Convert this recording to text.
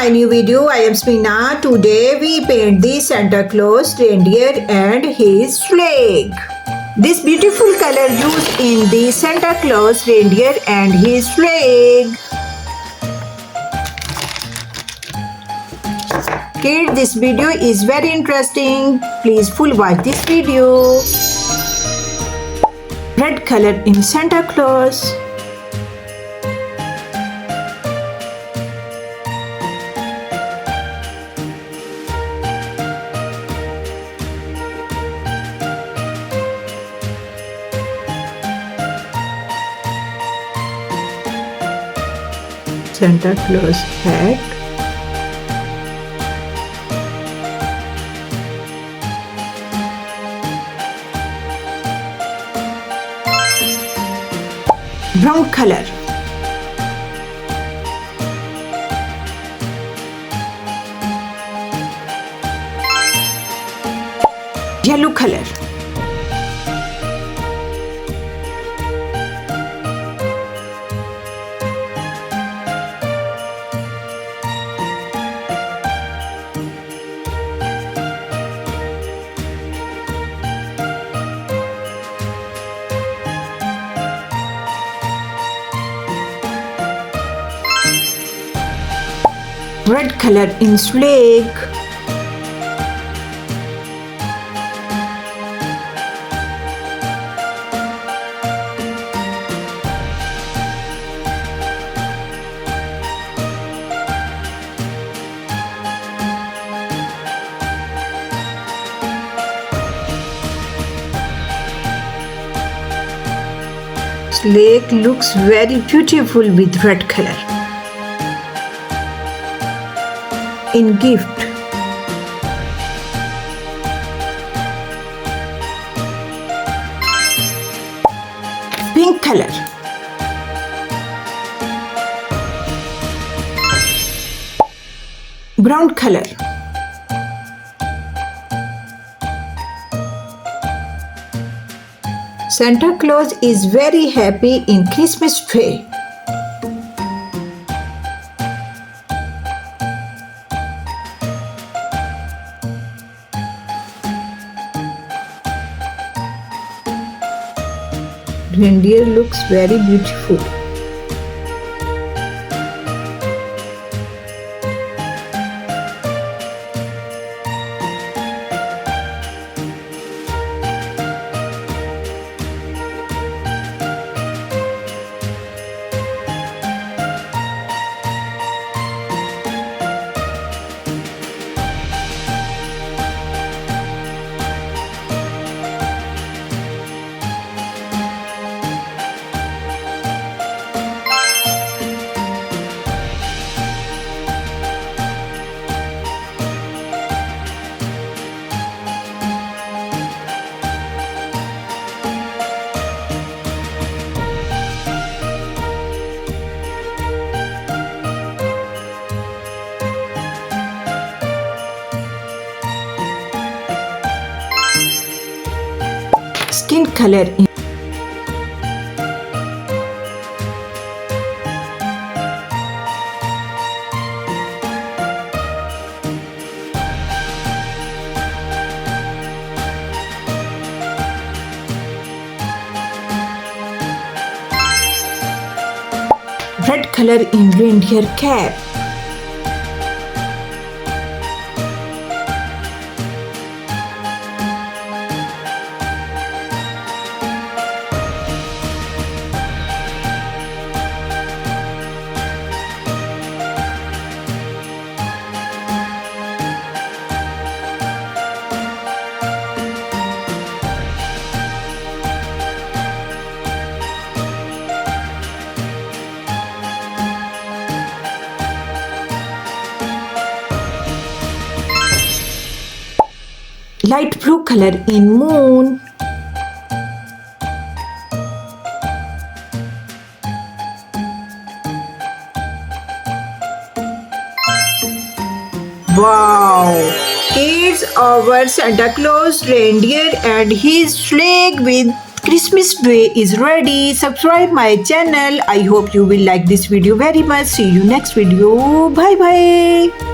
my new video. I am Samina. Today we paint the Santa Claus, reindeer and his sleigh. This beautiful color used in the Santa Claus, reindeer and his sleigh. Kids, this video is very interesting. Please full watch this video. Red color in Santa Claus. Santa Claus hat. Brown color. Yellow color. Red color in sleigh. Sleigh looks very beautiful with red color. In gift. Pink color. Brown color. Santa Claus is very happy in Christmas tree. Reindeer looks very beautiful. Skin color in red color in reindeer cap. Light blue color in moon. Wow! Kids, our Santa Claus, reindeer and his sleigh with Christmas day is ready. Subscribe my channel. I hope you will like this video very much. See you next video. Bye bye.